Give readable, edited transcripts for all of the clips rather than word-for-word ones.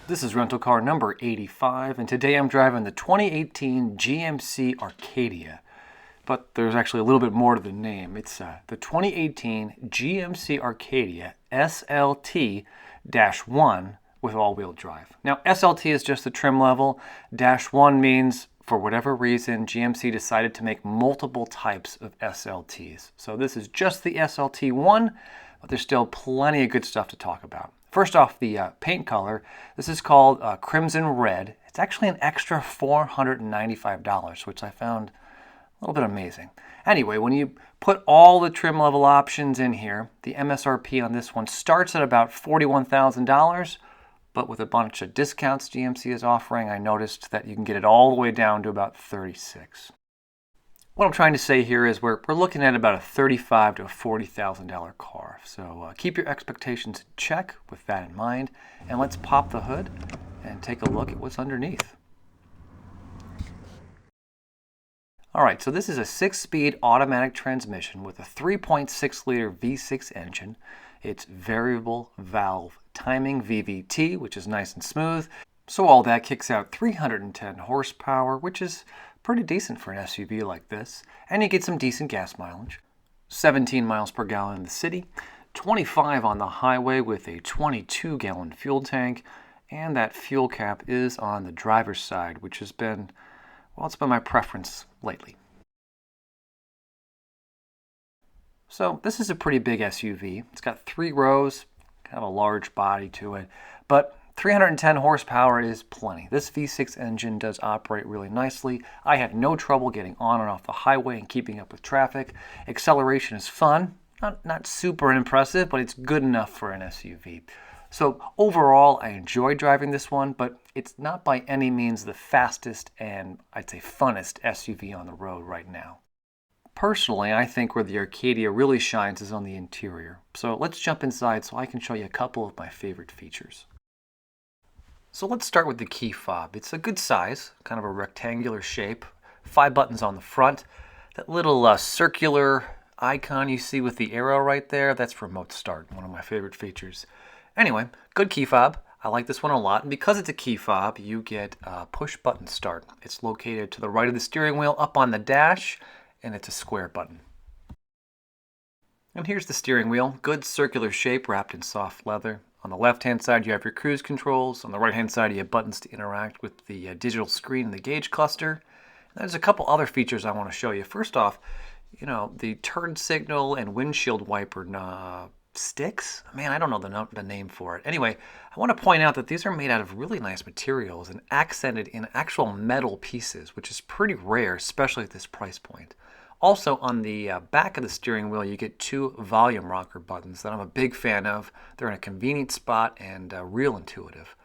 This is rental car number 85, and today I'm driving the 2018 GMC Acadia. But there's actually a little bit more to the name. It's the 2018 GMC Acadia SLT-1 with all-wheel drive. Now, SLT is just the trim level. -1 means, for whatever reason, GMC decided to make multiple types of SLTs. So this is just the SLT-1, but there's still plenty of good stuff to talk about. First off, the paint color. This is called Crimson Red. It's actually an extra $495, which I found a little bit amazing. Anyway, when you put all the trim level options in here, the MSRP on this one starts at about $41,000, but with a bunch of discounts GMC is offering, I noticed that you can get it all the way down to about $36,000. What I'm trying to say here is we're looking at about a $35,000 to a $40,000 car. So keep your expectations in check with that in mind. And let's pop the hood and take a look at what's underneath. All right, so this is a 6-speed automatic transmission with a 3.6-liter V6 engine. It's variable valve timing, VVT, which is nice and smooth. So all that kicks out 310 horsepower, which is pretty decent for an SUV like this. And you get some decent gas mileage. 17 miles per gallon in the city, 25 on the highway with a 22-gallon fuel tank. And that fuel cap is on the driver's side, which has been, well, it's been my preference lately. So this is a pretty big SUV. It's got 3 rows, kind of a large body to it, but 310 horsepower is plenty. This V6 engine does operate really nicely. I had no trouble getting on and off the highway and keeping up with traffic. Acceleration is fun, not super impressive, but it's good enough for an SUV. So overall, I enjoy driving this one, but it's not by any means the fastest and I'd say funnest SUV on the road right now. Personally, I think where the Acadia really shines is on the interior. So let's jump inside so I can show you a couple of my favorite features. So let's start with the key fob. It's a good size, kind of a rectangular shape. 5 buttons on the front. That little circular icon you see with the arrow right there, that's remote start, one of my favorite features. Anyway, good key fob. I like this one a lot, and because it's a key fob, you get a push button start. It's located to the right of the steering wheel up on the dash, and it's a square button. And here's the steering wheel. Good circular shape wrapped in soft leather. On the left-hand side, you have your cruise controls. On the right-hand side, you have buttons to interact with the digital screen and the gauge cluster. And there's a couple other features I want to show you. First off, the turn signal and windshield wiper sticks. Man, I don't know the name for it. Anyway, I want to point out that these are made out of really nice materials and accented in actual metal pieces, which is pretty rare, especially at this price point. Also, on the back of the steering wheel, you get 2 volume rocker buttons that I'm a big fan of. They're in a convenient spot and real intuitive.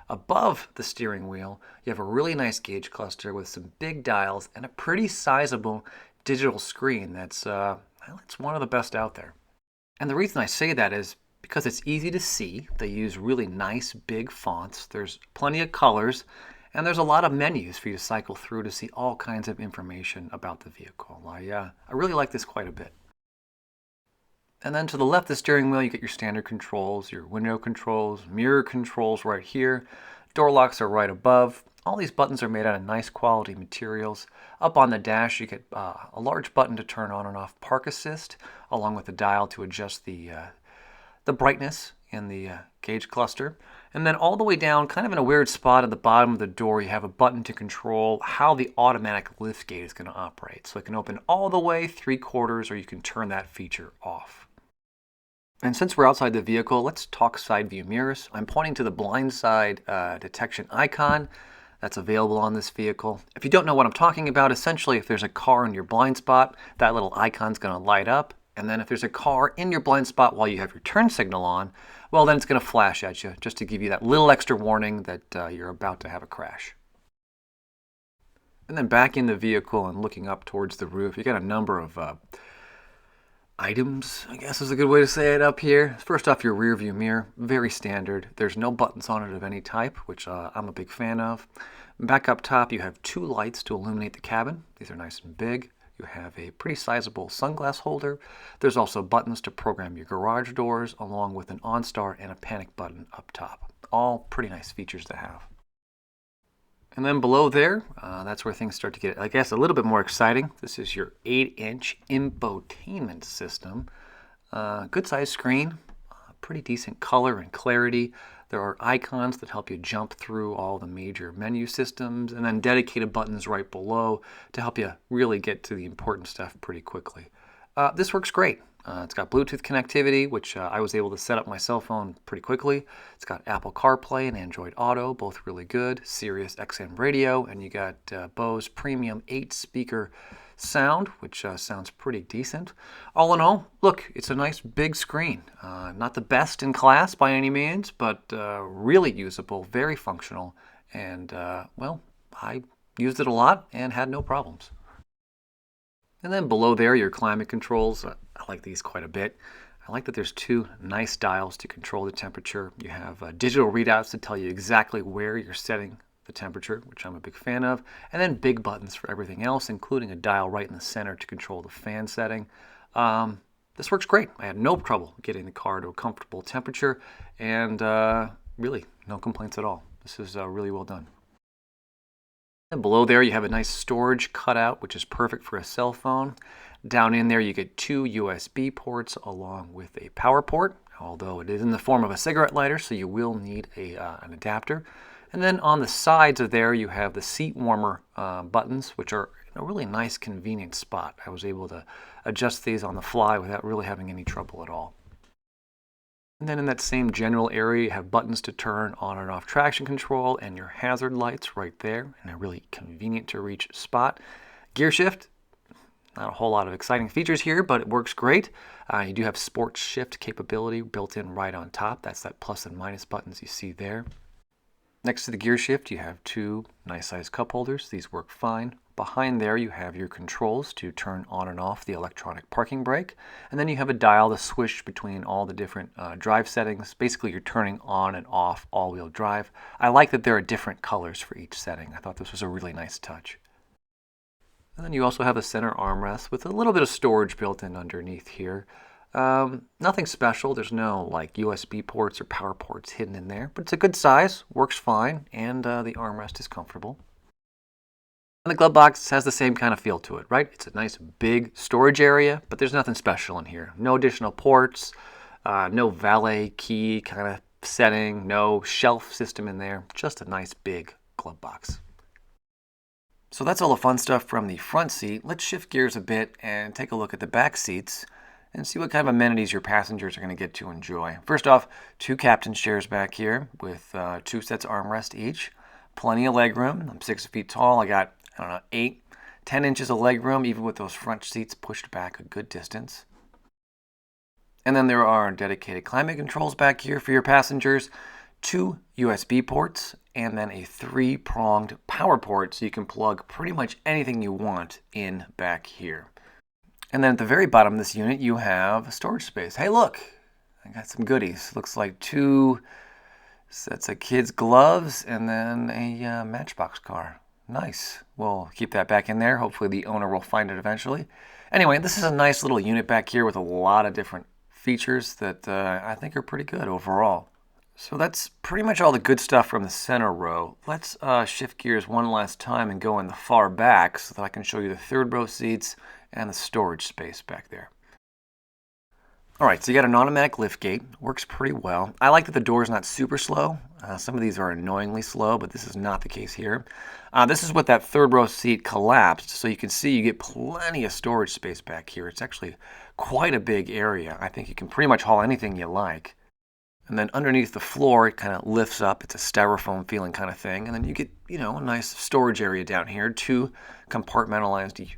Above the steering wheel, you have a really nice gauge cluster with some big dials and a pretty sizable digital screen that's it's one of the best out there. And the reason I say that is because it's easy to see. They use really nice big fonts. There's plenty of colors. And there's a lot of menus for you to cycle through to see all kinds of information about the vehicle. I really like this quite a bit. And then to the left of the steering wheel, you get your standard controls, your window controls, mirror controls right here. Door locks are right above. All these buttons are made out of nice quality materials. Up on the dash, you get a large button to turn on and off park assist, along with a dial to adjust the brightness in the gauge cluster. And then all the way down, kind of in a weird spot at the bottom of the door, you have a button to control how the automatic liftgate is going to operate. So it can open all the way 3/4, or you can turn that feature off. And since we're outside the vehicle, let's talk side view mirrors. I'm pointing to the blind side detection icon that's available on this vehicle. If you don't know what I'm talking about, essentially if there's a car in your blind spot, that little icon's going to light up. And then if there's a car in your blind spot while you have your turn signal on, well, then it's going to flash at you just to give you that little extra warning that you're about to have a crash. And then back in the vehicle and looking up towards the roof, you got a number of items, I guess is a good way to say it up here. First off, your rear view mirror, very standard. There's no buttons on it of any type, which I'm a big fan of. Back up top, you have 2 lights to illuminate the cabin. These are nice and big. You have a pretty sizable sunglass holder. There's also buttons to program your garage doors, along with an OnStar and a panic button up top. All pretty nice features to have. And then below there, that's where things start to get, I guess, a little bit more exciting. This is your 8-inch infotainment system. Good size screen, pretty decent color and clarity. There are icons that help you jump through all the major menu systems, and then dedicated buttons right below to help you really get to the important stuff pretty quickly. This works great. It's got Bluetooth connectivity, which I was able to set up my cell phone pretty quickly. It's got Apple CarPlay and Android Auto, both really good. Sirius XM radio, and you got Bose Premium 8-speaker sound, which sounds pretty decent. All in all, look, it's a nice big screen. Not the best in class by any means, but really usable, very functional, and well, I used it a lot and had no problems. And then below there, your climate controls. I like these quite a bit. I like that there's two nice dials to control the temperature. You have digital readouts to tell you exactly where you're setting the temperature, which I'm a big fan of, and then big buttons for everything else, including a dial right in the center to control the fan setting. This works great. I had no trouble getting the car to a comfortable temperature, and really no complaints at all. This is really well done. And below there you have a nice storage cutout, which is perfect for a cell phone. Down in there you get two USB ports along with a power port, although it is in the form of a cigarette lighter, so you will need an adapter. And then on the sides of there you have the seat warmer buttons, which are in a really nice convenient spot. I was able to adjust these on the fly without really having any trouble at all. And then in that same general area, you have buttons to turn on and off traction control and your hazard lights right there in a really convenient to reach spot. Gear shift, not a whole lot of exciting features here, but it works great. You do have sports shift capability built in right on top. That's that plus and minus buttons you see there. Next to the gear shift, you have two nice sized cup holders. These work fine. Behind there, you have your controls to turn on and off the electronic parking brake. And then you have a dial to switch between all the different drive settings. Basically, you're turning on and off all-wheel drive. I like that there are different colors for each setting. I thought this was a really nice touch. And then you also have a center armrest with a little bit of storage built in underneath here. Nothing special. There's no like USB ports or power ports hidden in there, but it's a good size, works fine, and the armrest is comfortable. And the glove box has the same kind of feel to it, right? It's a nice big storage area, but there's nothing special in here. No additional ports, no valet key kind of setting, no shelf system in there. Just a nice big glove box. So that's all the fun stuff from the front seat. Let's shift gears a bit and take a look at the back seats and see what kind of amenities your passengers are going to get to enjoy. First off, two captain's chairs back here with two sets of armrests each. Plenty of leg room. I'm 6 feet tall. I got, 8, 10 inches of leg room, even with those front seats pushed back a good distance. And then there are dedicated climate controls back here for your passengers, 2 USB ports, and then a 3-pronged power port so you can plug pretty much anything you want in back here. And then at the very bottom of this unit, you have a storage space. Hey, look, I got some goodies. Looks like 2 sets of kids' gloves and then a Matchbox car. Nice. We'll keep that back in there. Hopefully the owner will find it eventually. Anyway, this is a nice little unit back here with a lot of different features that I think are pretty good overall. So that's pretty much all the good stuff from the center row. Let's shift gears one last time and go in the far back so that I can show you the third row seats and the storage space back there. Alright, so you got an automatic lift gate. Works pretty well. I like that the door is not super slow. Some of these are annoyingly slow, but this is not the case here. This is with that third row seat collapsed, so you can see you get plenty of storage space back here. It's actually quite a big area. I think you can pretty much haul anything you like. And then underneath the floor, it kind of lifts up. It's a styrofoam feeling kind of thing. And then you get, a nice storage area down here. 2 compartmentalized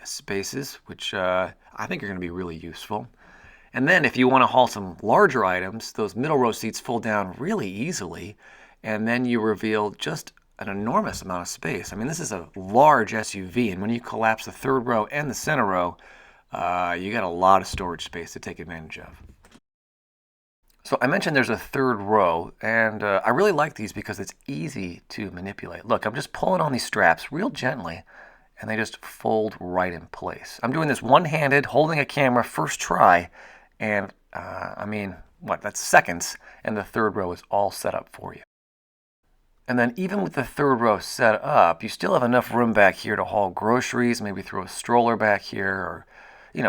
spaces, which I think are going to be really useful. And then if you want to haul some larger items, those middle row seats fold down really easily. And then you reveal just an enormous amount of space. I mean, this is a large SUV. And when you collapse the third row and the center row, you got a lot of storage space to take advantage of. So I mentioned there's a third row, and I really like these because it's easy to manipulate. Look, I'm just pulling on these straps real gently, and they just fold right in place. I'm doing this one-handed, holding a camera first try, and I mean, that's seconds, and the third row is all set up for you. And then even with the third row set up, you still have enough room back here to haul groceries, maybe throw a stroller back here, or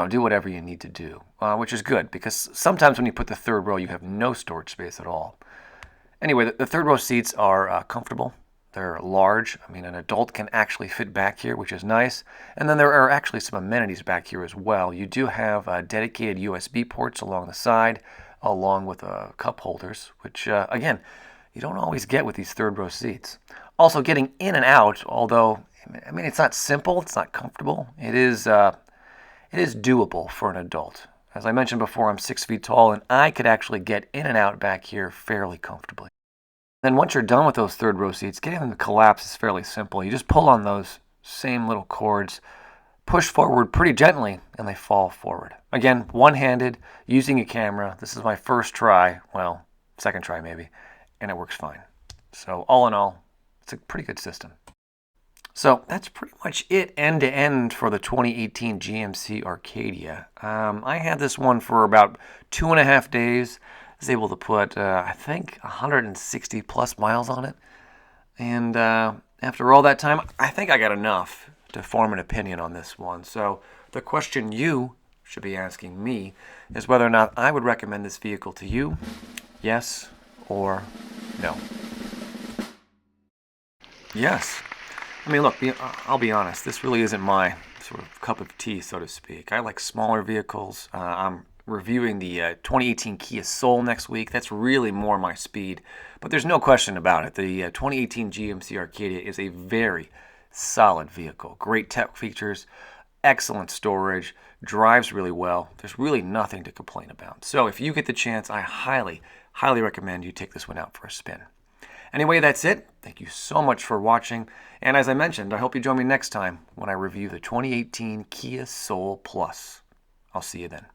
do whatever you need to do, which is good because sometimes when you put the third row, you have no storage space at all. Anyway, the third row seats are comfortable. They're large. I mean, an adult can actually fit back here, which is nice. And then there are actually some amenities back here as well. You do have dedicated USB ports along the side, along with cup holders, which, again, you don't always get with these third row seats. Also, getting in and out, although, I mean, it's not simple, it's not comfortable, it is doable for an adult. As I mentioned before, I'm 6 feet tall, and I could actually get in and out back here fairly comfortably. Then once you're done with those third row seats, getting them to collapse is fairly simple. You just pull on those same little cords, push forward pretty gently, and they fall forward. Again, one-handed, using a camera. This is my first try, well, second try maybe, and it works fine. So all in all, it's a pretty good system. So that's pretty much it end to end for the 2018 GMC Acadia. I had this one for about 2.5 days. I was able to put, I think, 160 plus miles on it. And after all that time, I think I got enough to form an opinion on this one. So the question you should be asking me is whether or not I would recommend this vehicle to you, yes or no. Yes. I mean, look, I'll be honest, this really isn't my sort of cup of tea, so to speak. I like smaller vehicles. I'm reviewing the 2018 Kia Soul next week. That's really more my speed, but there's no question about it. The 2018 GMC Acadia is a very solid vehicle. Great tech features, excellent storage, drives really well. There's really nothing to complain about. So if you get the chance, I highly, highly recommend you take this one out for a spin. Anyway, that's it. Thank you so much for watching. And as I mentioned, I hope you join me next time when I review the 2018 Kia Soul Plus. I'll see you then.